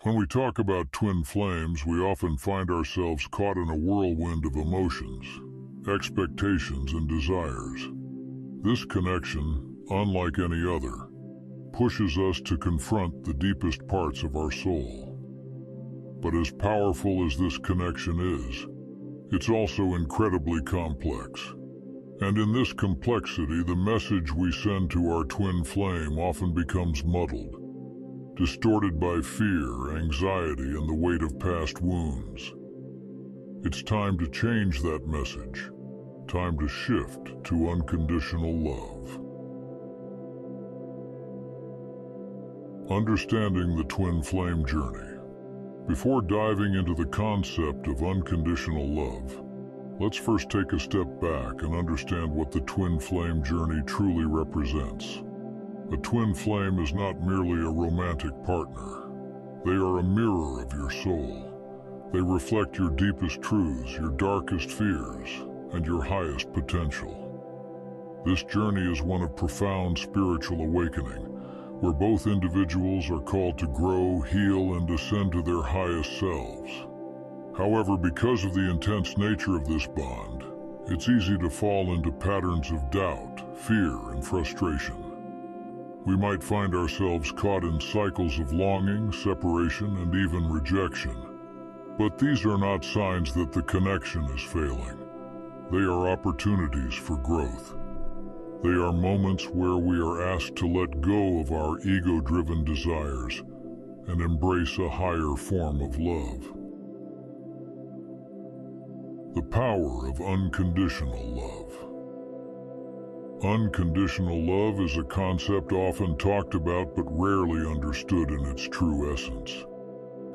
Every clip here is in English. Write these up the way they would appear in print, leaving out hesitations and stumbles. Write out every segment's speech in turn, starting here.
When we talk about twin flames, we often find ourselves caught in a whirlwind of emotions, expectations, and desires. This connection, unlike any other, pushes us to confront the deepest parts of our soul. But as powerful as this connection is, it's also incredibly complex. And in this complexity, the message we send to our twin flame often becomes muddled, distorted by fear, anxiety, and the weight of past wounds. It's time to change that message. Time to shift to unconditional love. Understanding the twin flame journey. Before diving into the concept of unconditional love, let's first take a step back and understand what the twin flame journey truly represents. A twin flame is not merely a romantic partner. They are a mirror of your soul. They reflect your deepest truths, your darkest fears, and your highest potential. This journey is one of profound spiritual awakening, where both individuals are called to grow, heal, and ascend to their highest selves. However, because of the intense nature of this bond, it's easy to fall into patterns of doubt, fear, and frustration. We might find ourselves caught in cycles of longing, separation, and even rejection. But these are not signs that the connection is failing. They are opportunities for growth. They are moments where we are asked to let go of our ego-driven desires and embrace a higher form of love. The power of unconditional love. Unconditional love is a concept often talked about but rarely understood in its true essence.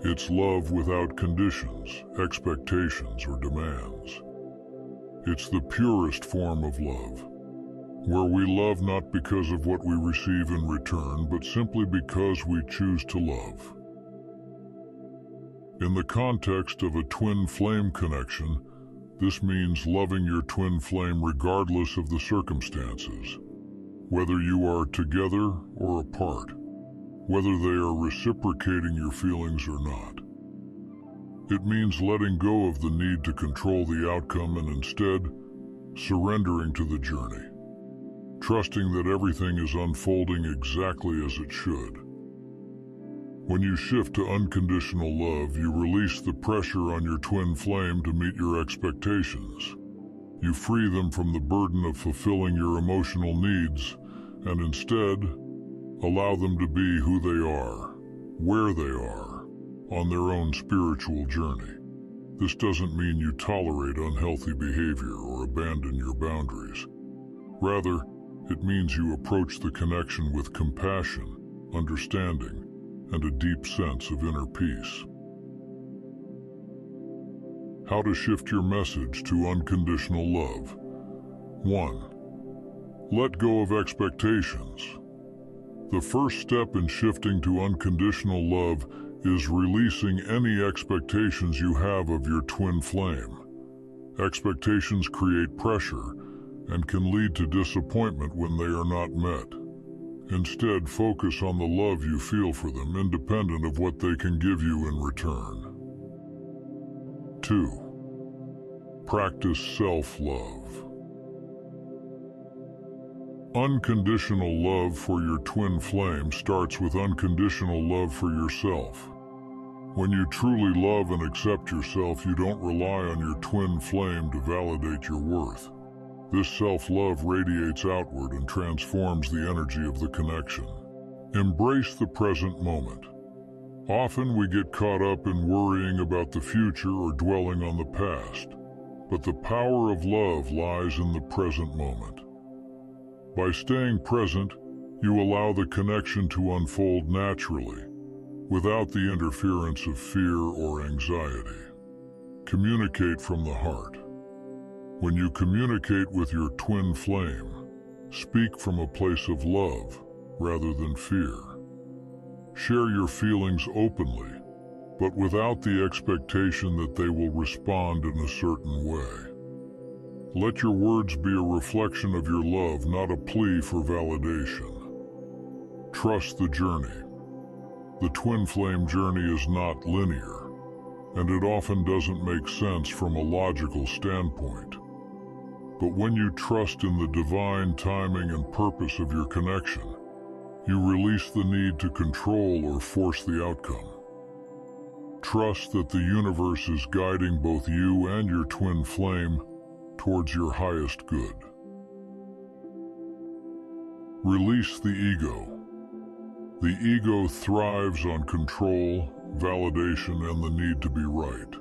It's love without conditions, expectations, or demands. It's the purest form of love, where we love not because of what we receive in return, but simply because we choose to love. In the context of a twin flame connection, this means loving your twin flame regardless of the circumstances, whether you are together or apart, whether they are reciprocating your feelings or not. It means letting go of the need to control the outcome and instead surrendering to the journey, trusting that everything is unfolding exactly as it should. When you shift to unconditional love, you release the pressure on your twin flame to meet your expectations. You free them from the burden of fulfilling your emotional needs and instead allow them to be who they are, where they are, on their own spiritual journey. This doesn't mean you tolerate unhealthy behavior or abandon your boundaries. Rather, it means you approach the connection with compassion, understanding, and a deep sense of inner peace. How to shift your message to unconditional love. 1. Let go of expectations. The first step in shifting to unconditional love is releasing any expectations you have of your twin flame. Expectations create pressure and can lead to disappointment when they are not met. Instead, focus on the love you feel for them, independent of what they can give you in return. 2. Practice self-love. Unconditional love for your twin flame starts with unconditional love for yourself. When you truly love and accept yourself, you don't rely on your twin flame to validate your worth. This self-love radiates outward and transforms the energy of the connection. Embrace the present moment. Often we get caught up in worrying about the future or dwelling on the past, but the power of love lies in the present moment. By staying present, you allow the connection to unfold naturally, without the interference of fear or anxiety. Communicate from the heart. When you communicate with your twin flame, speak from a place of love rather than fear. Share your feelings openly, but without the expectation that they will respond in a certain way. Let your words be a reflection of your love, not a plea for validation. Trust the journey. The twin flame journey is not linear, and it often doesn't make sense from a logical standpoint. But when you trust in the divine timing and purpose of your connection, you release the need to control or force the outcome. Trust that the universe is guiding both you and your twin flame towards your highest good. Release the ego. The ego thrives on control, validation, and the need to be right.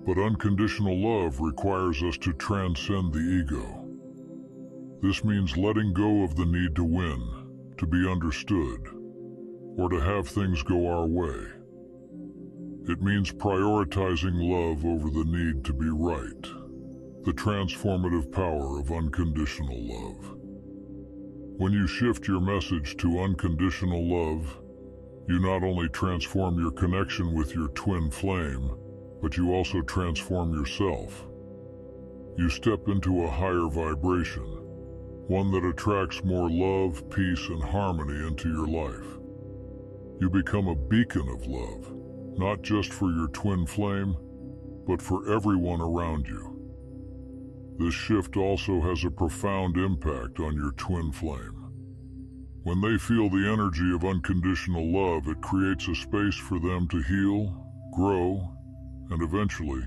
But unconditional love requires us to transcend the ego. This means letting go of the need to win, to be understood, or to have things go our way. It means prioritizing love over the need to be right, the transformative power of unconditional love. When you shift your message to unconditional love, you not only transform your connection with your twin flame, but you also transform yourself. You step into a higher vibration, one that attracts more love, peace, and harmony into your life. You become a beacon of love, not just for your twin flame, but for everyone around you. This shift also has a profound impact on your twin flame. When they feel the energy of unconditional love, it creates a space for them to heal, grow, and eventually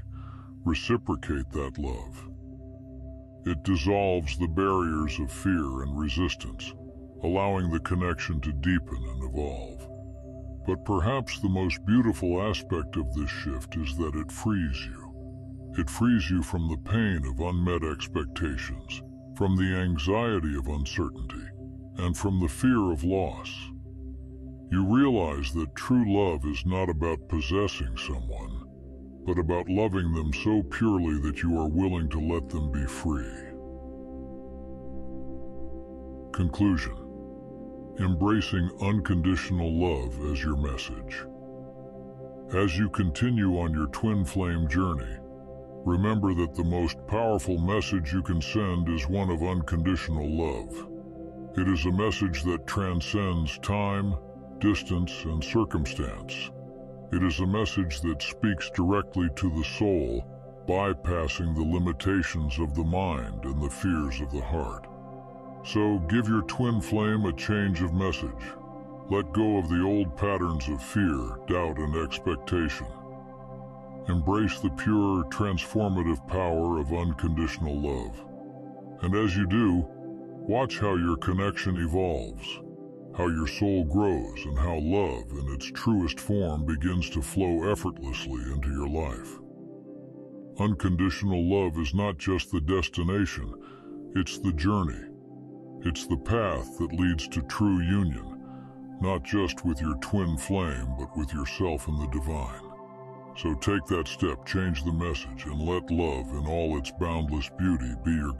reciprocate that love. It dissolves the barriers of fear and resistance, allowing the connection to deepen and evolve. But perhaps the most beautiful aspect of this shift is that it frees you. It frees you from the pain of unmet expectations, from the anxiety of uncertainty, and from the fear of loss. You realize that true love is not about possessing someone, but about loving them so purely that you are willing to let them be free. Conclusion: embracing unconditional love as your message. As you continue on your twin flame journey, remember that the most powerful message you can send is one of unconditional love. It is a message that transcends time, distance, and circumstance. It is a message that speaks directly to the soul, bypassing the limitations of the mind and the fears of the heart. So give your twin flame a change of message. Let go of the old patterns of fear, doubt, and expectation. Embrace the pure, transformative power of unconditional love. And as you do, watch how your connection evolves, how your soul grows, and how love in its truest form begins to flow effortlessly into your life. Unconditional love is not just the destination, it's the journey. It's the path that leads to true union, not just with your twin flame, but with yourself and the divine. So take that step, change the message, and let love in all its boundless beauty be your